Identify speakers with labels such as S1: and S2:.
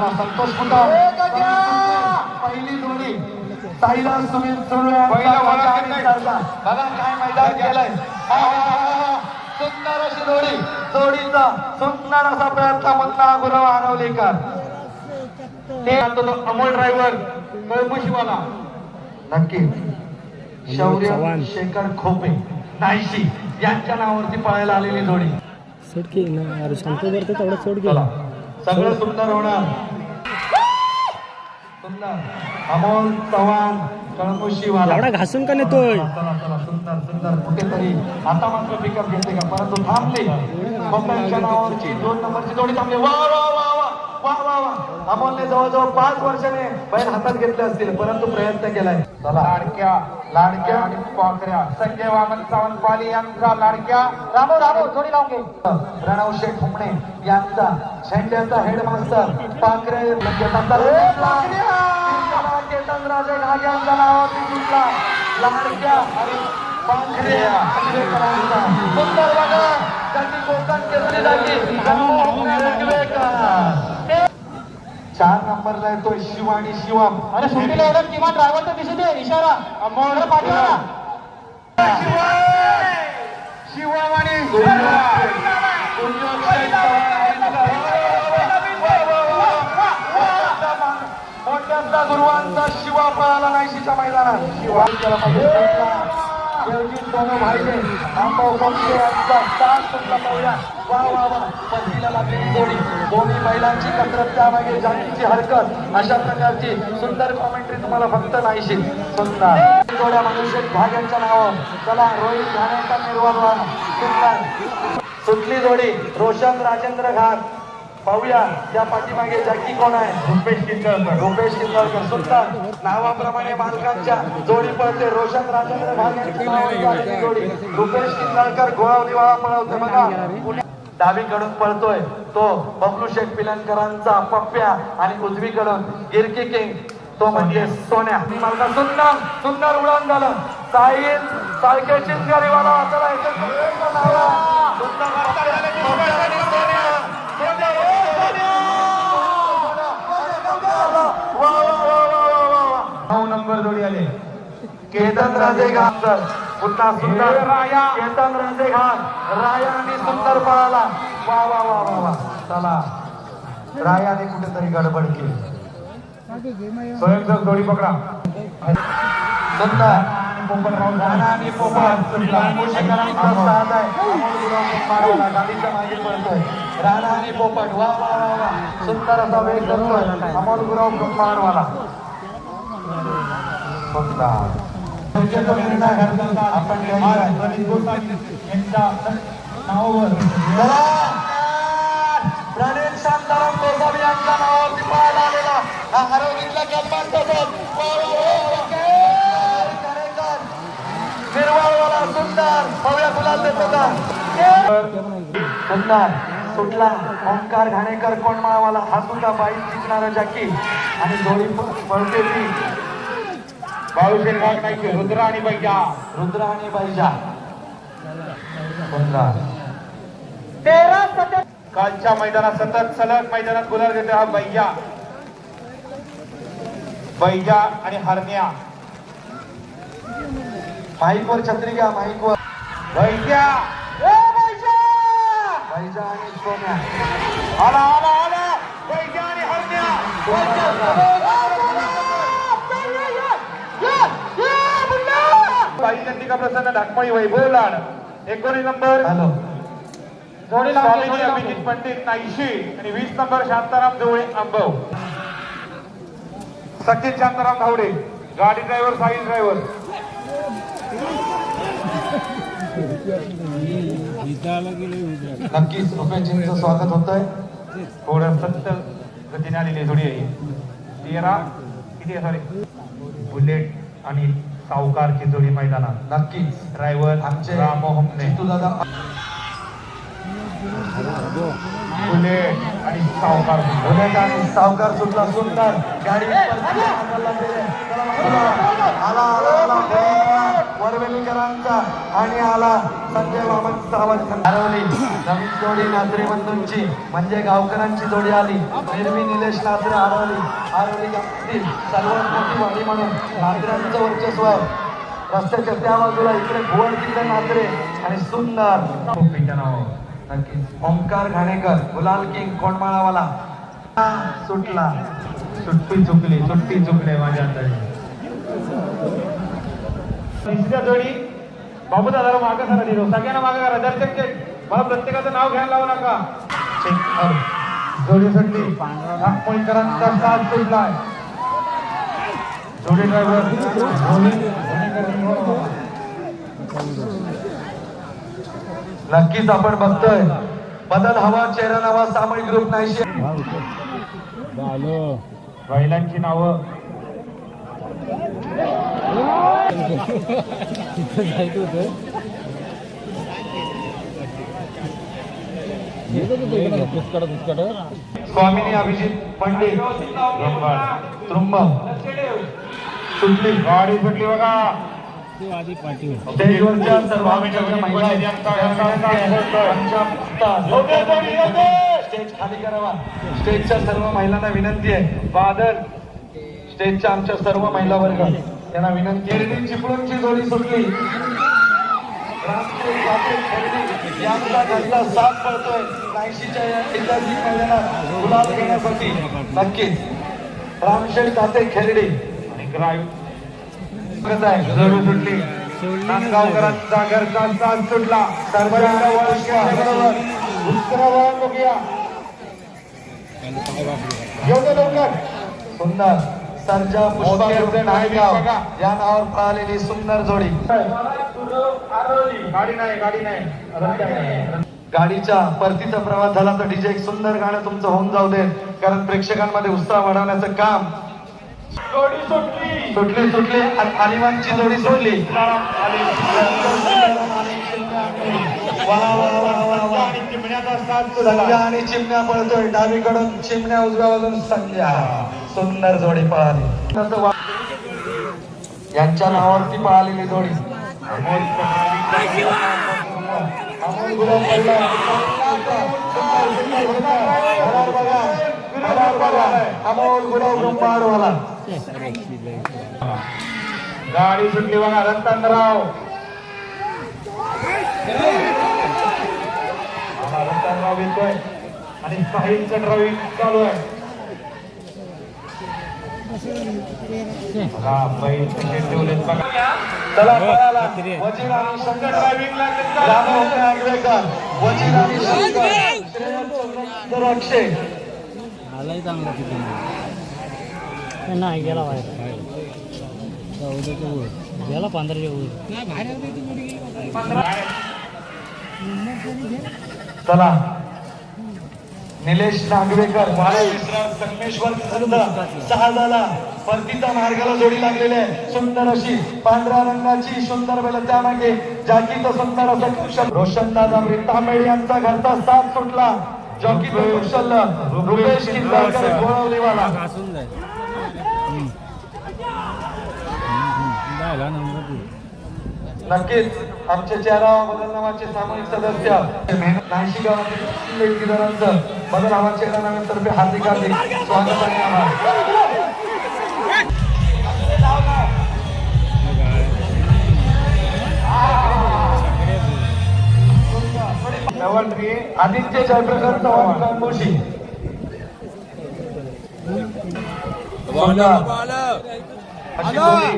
S1: संतोष कुटा पहिली जोडी साईलाल सुमित सुरवे बघा काय मैदान केलंय सुंदर अशी जोडी जोडीचा सुंदर असा प्रयत्न मुन्ना गुरव हरवलेकर ते अमोल ड्रायव्हर कळमुशीवाला नक्की शौर्य शेखर खोपे नाहीशी यांच्या नावावरती पळायला आलेली जोडी
S2: सोडकी ना अरे शांत करते तेवढं सोड
S1: गेला सगळं सुंदर होणार सुंदर अमोल चव्हाण कळमुशीवाला
S2: एवढा घासून का नेतोय
S1: चला चला सुंदर सुंदर कुठेतरी आता मात्र पिकअप घेते का परंतु थांबले मुंबईच्या नावावरची 2 नंबरची जोडी थांबली वा वा वा वा वा वा वा अमोलने जवळजवळ 5 वर्षाने बैल हातात घेतले असतील परंतु प्रयत्न केलाय चला लाडक्या आणि पाखऱ्या संजय वामन सावंतवाली यांचा लाडक्या रामो रामो जोडी लावून घे प्रणव शेठ हुमणे यांचा झेंड्याचा हेडमास्टर पाखरे केतनराजे घाग्यांचा नावावरती जिंकला लाडक्या आणि पाखऱ्या सुंदर बघा त्यांनी कोकण केसरी झाली 4 नंबरला येतोय शिवानी शिवम अरे सुट्टीला एवढं किमान ड्रायव्हर तर दिसू दे इशारा अमोल पाठवा शिवम आणि मोठ्यांचा गुरुवांचा शिवा पळाला नाहीशीच्या मैदानात शिवा दोन्ही बैलांची कसरत त्यामागे जातीची हरकत अशा प्रकारची सुंदर कॉमेंट्री तुम्हाला फक्त नाहीशी सुंदर थोड्या मनुष्य भाग्यांच्या नावावर चला रोहित घाण्याचा निर्वाह सुंदर सुटली जोडी रोशन राजेंद्र घाट पाहूया त्या पाठीमागे जाकी कोण आहे रुपेश किंजळकर सुंदर नावाप्रमाणे मालकांच्या जोडी पळते रोशन राजेंद्र घाट यांची जोडी रुपेश किंजळकर घोळावलीवाळा पळवते बघा डावीकडून पळतोय तो बबलू शेठ पिलनकरांचा पप्प्या आणि उजवीकडून गिरकी किंग तो म्हणजे सोन्या मालका सुंदर सुंदर उडान झालं साहिल साळके चिंचगारीवाला नंबर जोडी आले केतन राजे घाट पुन्हा सुंदर राया केतन राजे घाट राया आणि सुंदर पळाला वा वा वा वा वा चला रायाने कुठेतरी गडबड केली स्वयंसर जोडी पकडा सुंदर आणि गाडीच्या मागे पडतोय राणा आणि पोपट वा वा वा वा सुंदर असा वेग करतोय अमोल गुराव ब्रह्मांडवाला आपण नावावर प्रणीत शांताराम गोसावी यांच्या नावावरती पळायला आलेला हा हरवलीतला गलमान निर्वाळवाला सुंदर भव्या गुलाल देतो का सुंदर सुटला ओंकार घाणेकर कोणमाळवाला हा सुद्धा बाईक जिंकणारा जाकी आणि जोडी पळते ती बाळूशेठ भाग नाही रुद्रा आणि बैजा 13 कालच्या मैदानात सतत सलग मैदानात गुलाल घेतो हा बैजा आणि हरण्या माईकवर छत्री घ्या माईकवर बैजा आणि सोन्या आला बैजा आणि हरण्या का प्रसन्न ढाकमळी वैभव लाड 19 नंबर स्वामीजी अभिजित पंडित नाईशी आणि 20 नंबर शांताराम जवळे अंबव सचिन शांताराम धावडे गाडी ड्रायव्हर साहिल ड्रायव्हर नक्कीच रुपेशजींचं स्वागत होतंय थोडं सत्तर गतीने आलेली जोडी आहे 13 किती आहे सॉरी बुलेट आणि सावकारची जोडी मैदानात नक्कीच ड्रायव्हर आमचे रामोहमने दादा बुलेट आणि सावकार बुलेट आणि सावकार सुद्धा सुंदर गाडी आला वरवेलीकरांचा आणि आला संजय बाबा सावंत हरवली. नवीन जोडी नाचरे बंधूंची म्हणजे गावकरांची जोडी आली. निर्मी निलेश नाचरे हरवली गावातील सर्वात मोठी वाडी म्हणून नाचऱ्यांचं वर्चस्व आहे. रस्त्याच्या त्या बाजूला इकडे भुवन तिकडे नाचरे आणि सुंदर नक्कीच ओंकार घाणेकर गुलाल किंग कोंडमाळावाला सुटला.
S3: सुट्टी चुकले माझ्या अंदाजे. तिसऱ्या जोडी बाबू दादा मागे करा दिलो सगळ्यांना मागे करा. दर्शक चेक मला प्रत्येकाचं नाव घ्यायला लावू नका. जोडी सुटली. नागपूरकरांचा साथ सुटलाय. जोडी ड्रायव्हर
S1: नक्कीच आपण बघतोय बदल हवा चेहरा नवा सामूहिक ग्रुप नाही.
S3: बैलांची नावं
S1: स्वामिनी अभिजित पंडित त्रुंब सुटली.
S3: गाडी सुटली बघा.
S1: स्टेजवरच्या सर्व स्टेज खाली करावा. स्टेजच्या सर्व महिलांना विनंती आहे. बादल स्टेजच्या आमच्या सर्व महिला वर्ग यांना विनंती. एरवी चिपळूणची जोडी सुटली. यांचा घरचा साथ पडतोय. 80च्या या ऐतिहासिक मैदानात गुलाल घेण्यासाठी नक्कीच रामशेठ ताते खेरडी
S3: जोडी सुटली. नांदगावकरांचा घरचा साथ सुटला.
S1: सुंदर सर्जा पुष्पा नायगाव या नावावर पळालेली सुंदर जोडी.
S3: गाडी नाही.
S1: गाडीच्या परतीचा प्रवास झाला तर डीजे एक सुंदर गाणं तुमचं होऊन जाऊ दे, कारण प्रेक्षकांमध्ये उत्साह वाढवण्याचं काम. सुटली अलिमानची जोडी सुटली. संध्या आणि चिमण्या पळतोय. डावीकडून चिमण्या उजव्या बाजून संध्या. सुंदर जोडी पळाली. यांच्या नावावरती पळालेली जोडी. अमोल गुलाब पडला. अमोल गुलाब रुंबाडवाला.
S3: गाडी सुटली बघा. रतनराव येतोय आणि साहिलचं ड्रायव्हिंग चालू आहे.
S1: चला पळाला. वजीर आणि शंकर ड्रायव्हिंगला आगवेकर. वजीर आणि शंकर अक्षय
S2: आलाही चांगला तिथे नाही गेला बाहेर. गेला 15च्या
S1: चला निलेश नागवेकर संगमेश्वर संघ 6 झाला. परतीचा मार्गाला जोडी लागलेली आहे. सुंदर अशी पांढऱ्या रंगाची सुंदर बैल. त्यामागे जाकीचं सुंदर असं कुशल रोशनदादा तांबेड यांचा घरचा साथ सुटला. जॉकीचं कुशल रुपेश किल्लारकर गोळवलीवाला. नक्कीच आमचे चेहरा बदल नावाचे सामूहिक सदस्य नाशिक गावातील बदल हवा चेहरा नावातर्फे हार्दिक स्वागत आणि आभार. आदित्य जयप्रकाश चव्हाण कांबोशी. अशी जोडी.